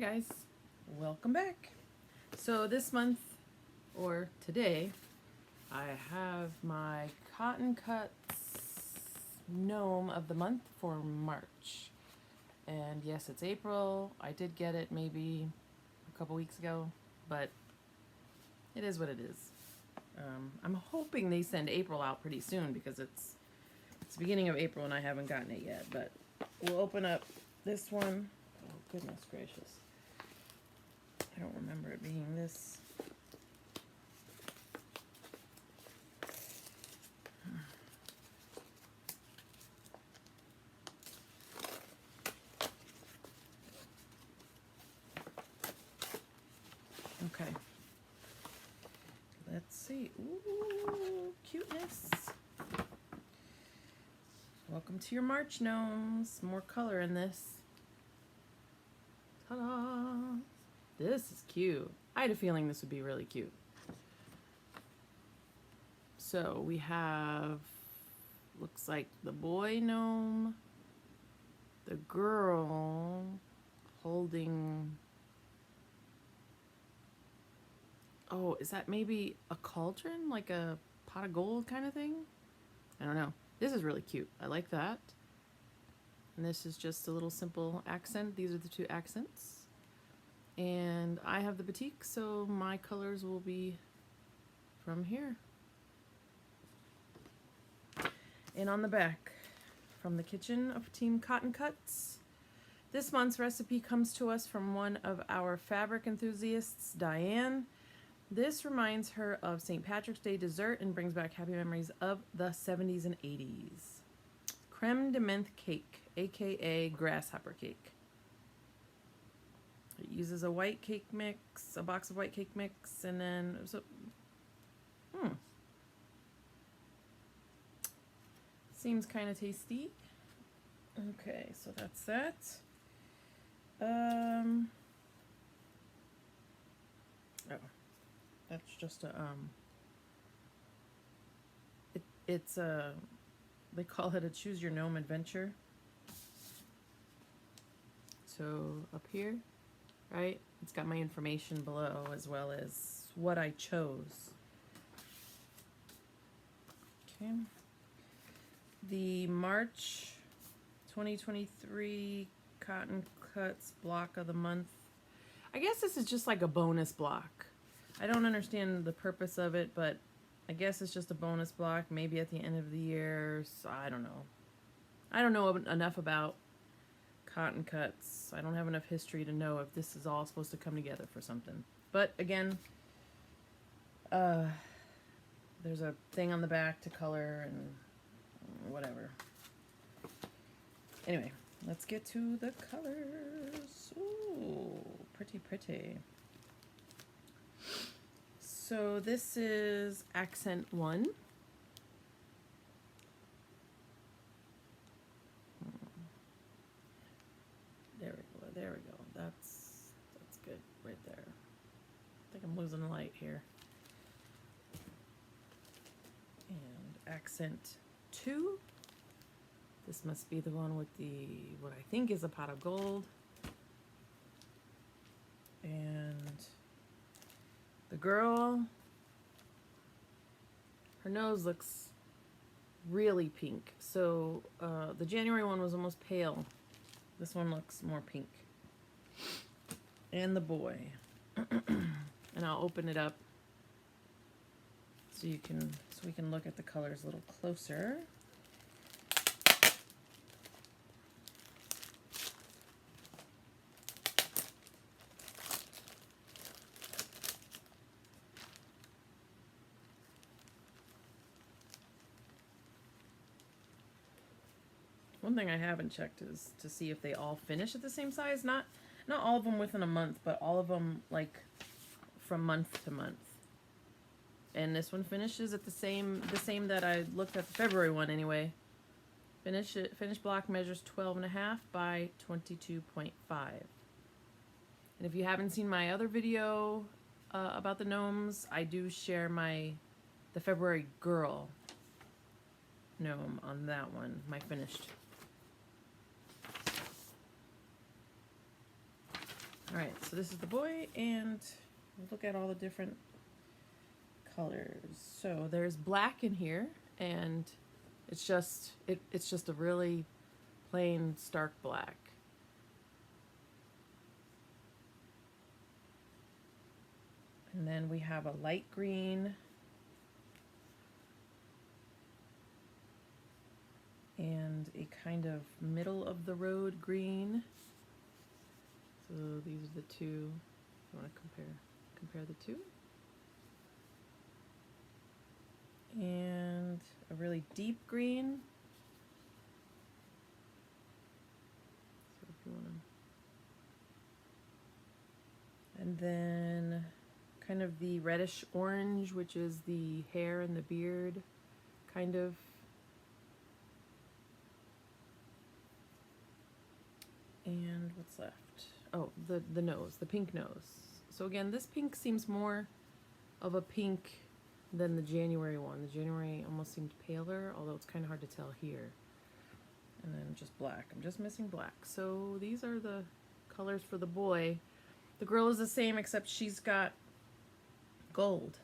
guys, welcome back. So this month, or today, I have my Cotton Cuts Gnome of the month for March. And yes, it's April. I did get it maybe a couple weeks ago, but it is what it is. I'm hoping they send April out pretty soon because it's the beginning of April and I haven't gotten it yet, but we'll open up this one. Oh, goodness gracious. I don't remember it being this. Okay. Let's see. Ooh, cuteness. Welcome to your March gnomes. More color in this. Ta-da! This is cute. I had a feeling this would be really cute. So we have, looks like the boy gnome, the girl holding, oh, is that maybe a cauldron? Like a pot of gold kind of thing? I don't know. This is really cute. I like that. And this is just a little simple accent. These are the two accents. And I have the batik, so my colors will be from here. And on the back, from the kitchen of Team Cotton Cuts. This month's recipe comes to us from one of our fabric enthusiasts, Diane. This reminds her of St. Patrick's Day dessert and brings back happy memories of the 70s and 80s. Creme de menthe cake, aka grasshopper cake. It uses a white cake mix, a box of white cake mix, and then seems kind of tasty. Okay, so that's that. Oh, that's just a it's a, they call it a choose your gnome adventure. So up here, right, it's got my information below as well as what I chose. Okay. The March 2023 Cotton Cuts block of the month. I guess this is just like a bonus block. I don't understand the purpose of it, but I guess it's just a bonus block, maybe at the end of the year. So I don't know. I don't know enough about Cotton Cuts. I don't have enough history to know if this is all supposed to come together for something. But again, there's a thing on the back to color and whatever. Anyway, let's get to the colors. Ooh, pretty, pretty. So this is accent 1. There we go. There we go. That's good right there. I think I'm losing the light here. And accent 2. This must be the one with the, what I think is a pot of gold. And the girl, her nose looks really pink. So the January one was almost pale. This one looks more pink. And the boy. And I'll open it up so we can look at the colors a little closer. One thing I haven't checked is to see if they all finish at the same size. Not all of them within a month, but all of them like from month to month. And this one finishes at the same that I looked at the February one anyway. Finished block measures 12.5 by 22.5. And if you haven't seen my other video about the gnomes, I do share the February girl gnome on that one, my finished. Alright, so this is the boy, and look at all the different colors. So there's black in here, and it's just a really plain stark black. And then we have a light green and a kind of middle of the road green. So these are the two. You want to compare the two. And a really deep green. So if you want to. And then kind of the reddish orange, which is the hair and the beard, kind of. And what's left? Oh, the nose, the pink nose. So again, this pink seems more of a pink than the January one. The January almost seemed paler, although it's kind of hard to tell here. And then just black. I'm just missing black. So these are the colors for the boy. The girl is the same, except she's got gold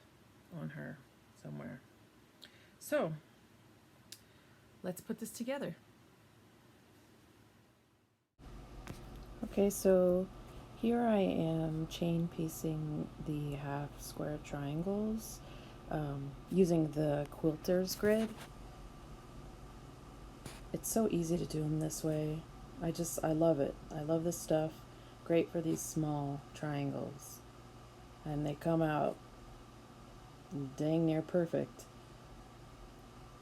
on her somewhere. So let's put this together. Okay, so here I am chain piecing the half square triangles using the quilter's grid. It's so easy to do them this way. I love it. I love this stuff. Great for these small triangles. And they come out dang near perfect.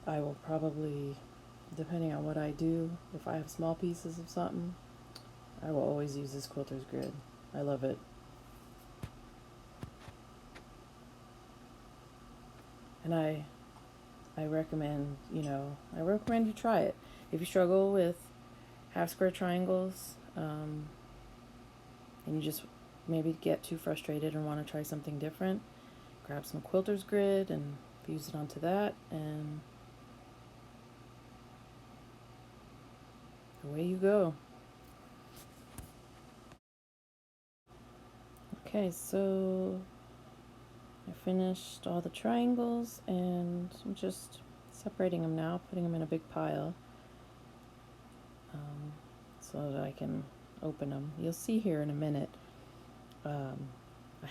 I will probably, depending on what I do, if I have small pieces of something, I will always use this quilter's grid. I love it. And I recommend, I recommend you try it. If you struggle with half square triangles, and you just maybe get too frustrated and want to try something different, grab some quilter's grid and fuse it onto that, and away you go. Okay, so I finished all the triangles and I'm just separating them now, putting them in a big pile so that I can open them. You'll see here in a minute, I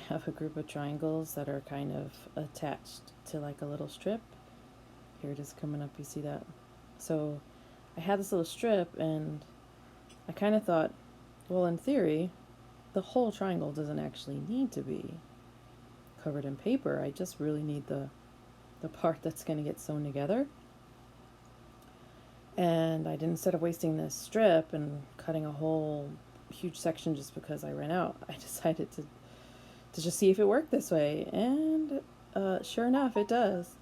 have a group of triangles that are kind of attached to like a little strip. Here it is coming up, you see that? So I had this little strip and I kind of thought, well, in theory, the whole triangle doesn't actually need to be covered in paper. I just really need the part that's going to get sewn together. And I didn't, instead of wasting this strip and cutting a whole huge section just because I ran out, I decided to just see if it worked this way. And sure enough, it does.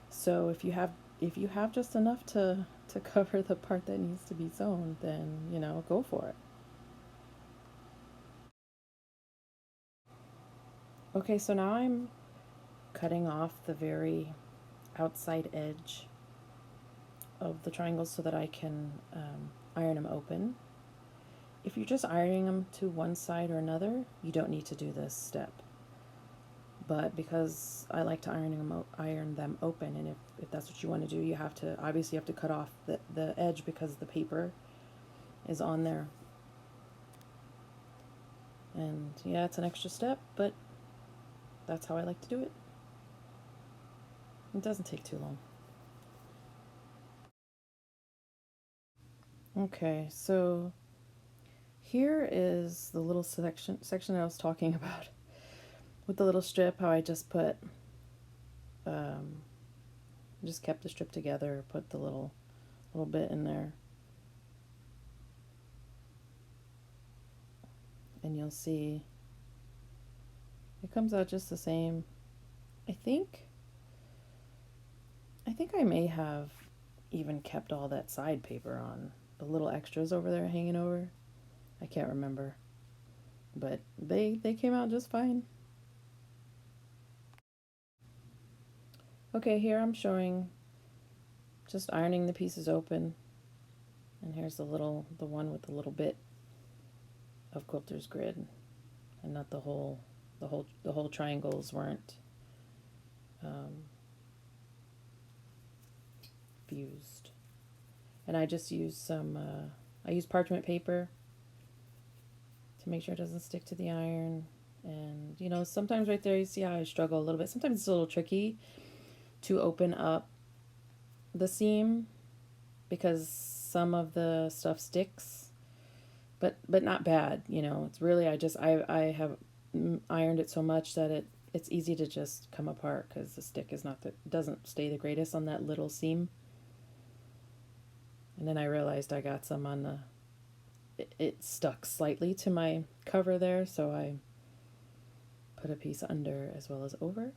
So if you have just enough to cover the part that needs to be sewn, then go for it. Okay, so now I'm cutting off the very outside edge of the triangles so that I can iron them open. If you're just ironing them to one side or another, you don't need to do this step. But because I like to iron them open, and if that's what you want to do, you have to cut off the edge because the paper is on there. And yeah, it's an extra step, but that's how I like to do it. It doesn't take too long. Okay, so here is the little section I was talking about with the little strip, how I just put, just kept the strip together, put the little bit in there. And you'll see it comes out just the same. I think I may have even kept all that side paper on, the little extras over there hanging over. I can't remember, but they came out just fine. Okay, here I'm showing just ironing the pieces open, and here's the one with the little bit of quilter's grid. and not the whole triangles weren't fused. And I just use I use parchment paper to make sure it doesn't stick to the iron. And, you know, sometimes right there you see how I struggle a little bit. Sometimes it's a little tricky to open up the seam because some of the stuff sticks, but not bad, you know. It's really, I have ironed it so much that it's easy to just come apart because the stick is not doesn't stay the greatest on that little seam. And then I realized I got some on it stuck slightly to my cover there, so I put a piece under as well as over.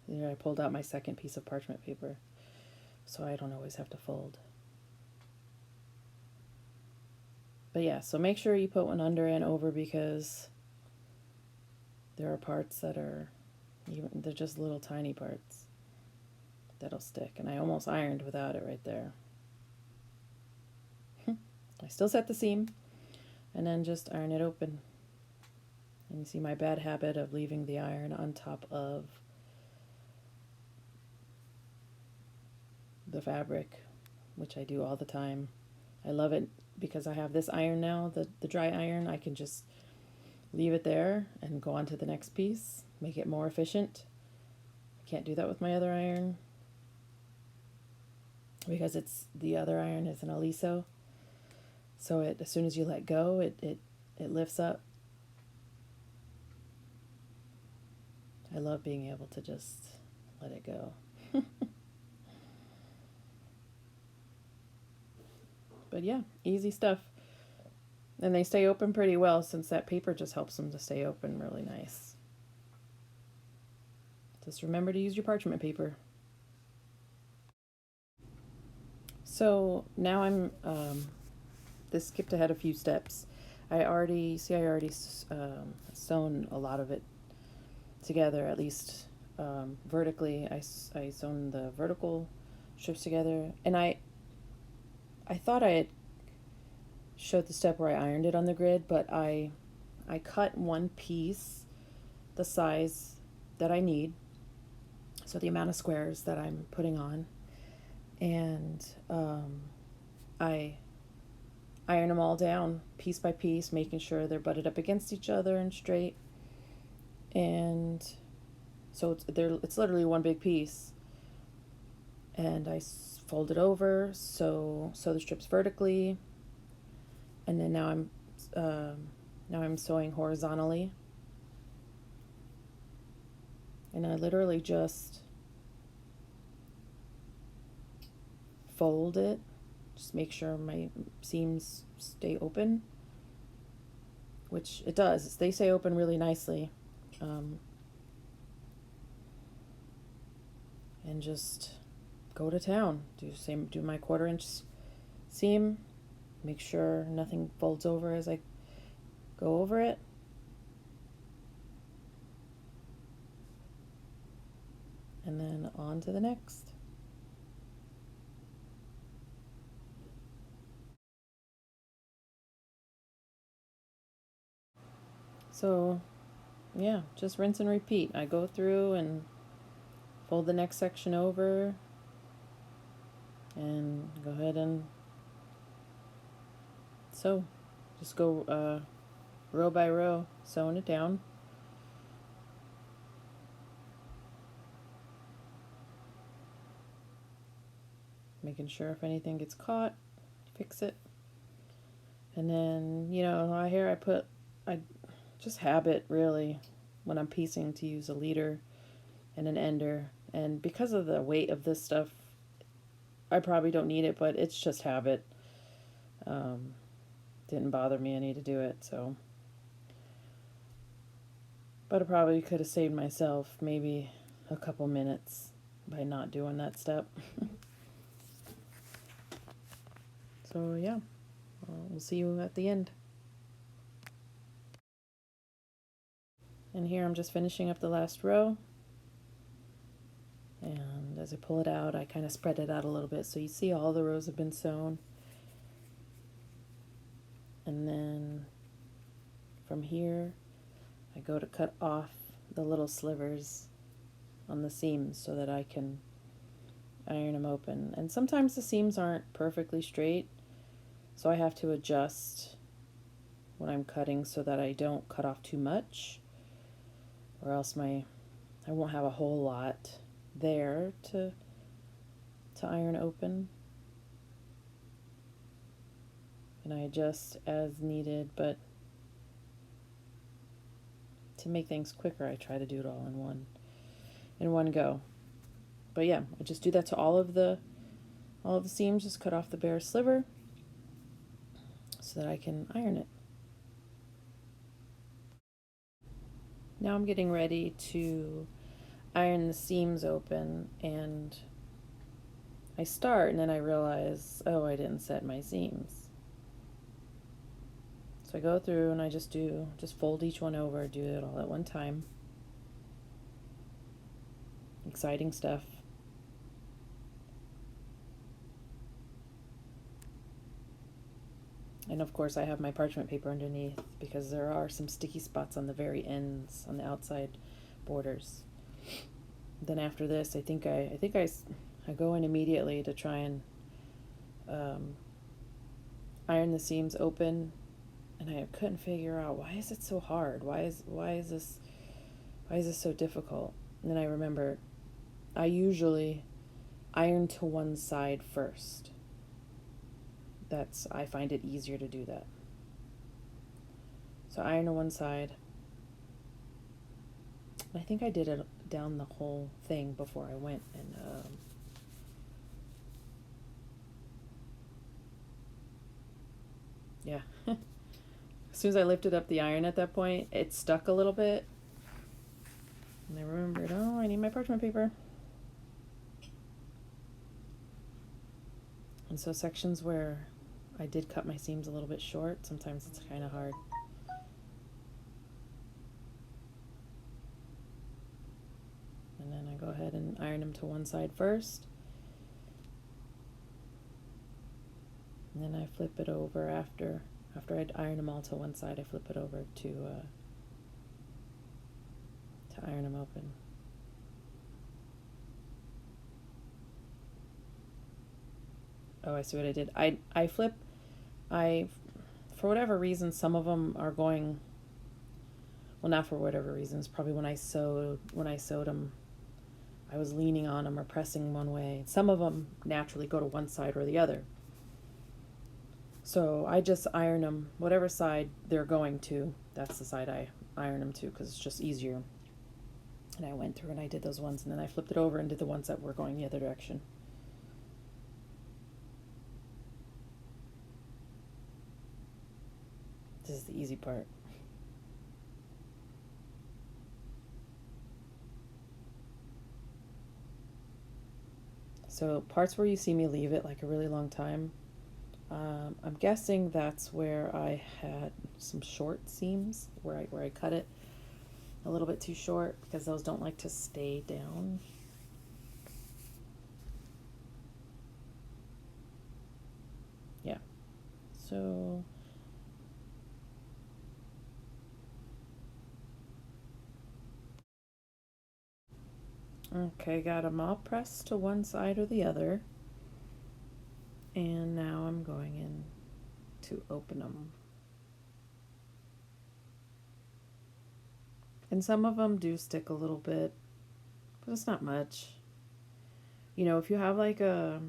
There, I pulled out my second piece of parchment paper, so I don't always have to fold. But yeah, so make sure you put one under and over because there are parts that they're just little tiny parts that'll stick. And I almost ironed without it right there. I still set the seam and then just iron it open. And you see my bad habit of leaving the iron on top of the fabric, which I do all the time. I love it because I have this iron now, the dry iron. I can just leave it there and go on to the next piece, make it more efficient. I can't do that with my other iron because the other iron is an aliso. So as soon as you let go, it lifts up. I love being able to just let it go. But yeah, easy stuff. And they stay open pretty well since that paper just helps them to stay open really nice. Just remember to use your parchment paper. So now this skipped ahead a few steps. I already sewn a lot of it together, at least vertically. I sewn the vertical strips together, and I thought I had showed the step where I ironed it on the grid, but I cut one piece the size that I need, so the amount of squares that I'm putting on, and I iron them all down piece by piece, making sure they're butted up against each other and straight. And so it's literally one big piece. And I fold it over, sew the strips vertically, and then now I'm sewing horizontally. And I literally just fold it, just make sure my seams stay open, which it does. They stay open really nicely. And just go to town. Do my 1/4 inch seam. Make sure nothing folds over as I go over it. And then on to the next. So yeah, just rinse and repeat. I go through and fold the next section over and go ahead and sew. Just go row by row, sewing it down. Making sure if anything gets caught, fix it. And then, you know, I just habit really when I'm piecing to use a leader and an ender. And because of the weight of this stuff, I probably don't need it, but it's just habit. Didn't bother me any to do it, so. But I probably could have saved myself maybe a couple minutes by not doing that step. So yeah, we'll see you at the end. And here I'm just finishing up the last row. And as I pull it out, I kind of spread it out a little bit so you see all the rows have been sewn. And then from here, I go to cut off the little slivers on the seams so that I can iron them open. And sometimes the seams aren't perfectly straight, so I have to adjust when I'm cutting so that I don't cut off too much, or else I won't have a whole lot there to iron open. And I adjust as needed, but to make things quicker, I try to do it all in one go. But yeah, I just do that to all of the seams. Just cut off the bare sliver so that I can iron it. Now I'm getting ready to iron the seams open, and I start and then I realize, oh, I didn't set my seams. So I go through and I just fold each one over, do it all at one time. Exciting stuff. And of course I have my parchment paper underneath because there are some sticky spots on the very ends, on the outside borders. Then after this, I think I go in immediately to try and iron the seams open, and I couldn't figure out, why is it so hard? Why is this so difficult? And then I remember I usually iron to one side first. I find it easier to do that. So iron to one side. I think I did it down the whole thing before I went and yeah. As soon as I lifted up the iron at that point, it stuck a little bit. And I remembered, oh, I need my parchment paper. And so sections where I did cut my seams a little bit short, sometimes it's kind of hard. And then I go ahead and iron them to one side first. And then I flip it over after I'd iron them all to one side, I flip it over to iron them open. Oh, I see what I did. For whatever reason, some of them are going, well, not for whatever reasons, probably when I sewed them, I was leaning on them or pressing one way. Some of them naturally go to one side or the other. So I just iron them, whatever side they're going to, that's the side I iron them to, because it's just easier. And I went through and I did those ones, and then I flipped it over and did the ones that were going the other direction. This is the easy part. So parts where you see me leave it like a really long time, I'm guessing that's where I had some short seams, where I cut it a little bit too short, because those don't like to stay down. Yeah. So okay, got them all pressed to one side or the other. And now I'm going in to open them. And some of them do stick a little bit, but it's not much. You know, if you have like a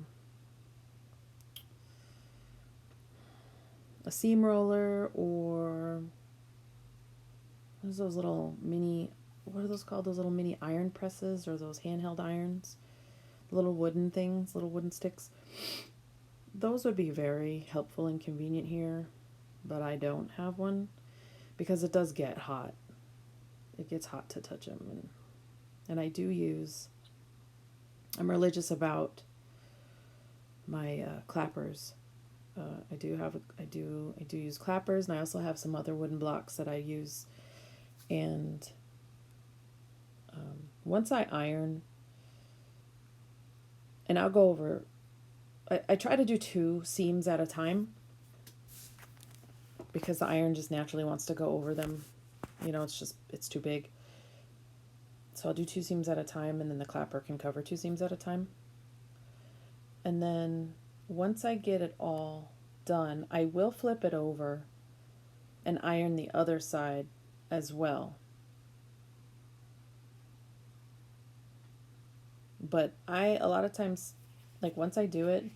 seam roller, or what are those called? Those little mini iron presses, or those handheld irons? Little wooden things, little wooden sticks. Those would be very helpful and convenient here, but I don't have one because it does get hot. It gets hot to touch them, and I do use. I'm religious about my clappers. I do use clappers, and I also have some other wooden blocks that I use. And once I iron, and I'll go over. I try to do 2 seams at a time, because the iron just naturally wants to go over them. You know, it's too big. So I'll do 2 seams at a time, and then the clapper can cover 2 seams at a time. And then once I get it all done, I will flip it over and iron the other side as well. But a lot of times, like once I do it,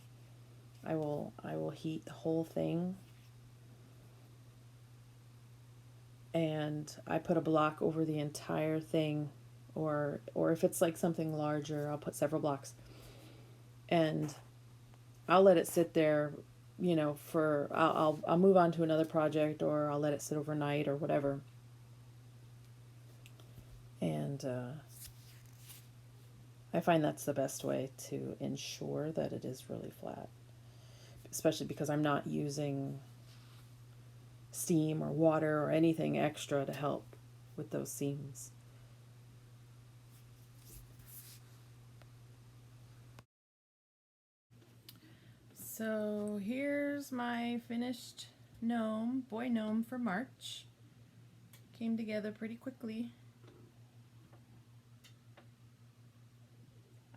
I will heat the whole thing, and I put a block over the entire thing, or if it's like something larger, I'll put several blocks, and I'll let it sit there, you know, for I'll move on to another project, or I'll let it sit overnight or whatever. And I find that's the best way to ensure that it is really flat, especially because I'm not using steam or water or anything extra to help with those seams. So here's my finished gnome, boy gnome for March. Came together pretty quickly.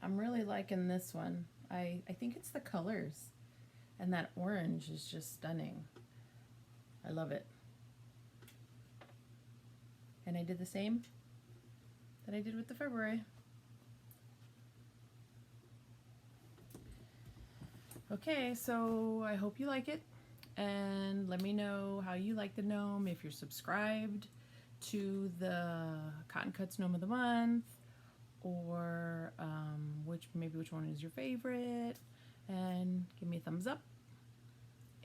I'm really liking this one. I think it's the colors, and that orange is just stunning. I love it. And I did the same that I did with the February. Okay, so I hope you like it, and let me know how you like the gnome, if you're subscribed to the Cotton Cuts Gnome of the Month, or which one is your favorite, and give me a thumbs up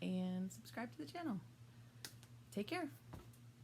and subscribe to the channel. Take care.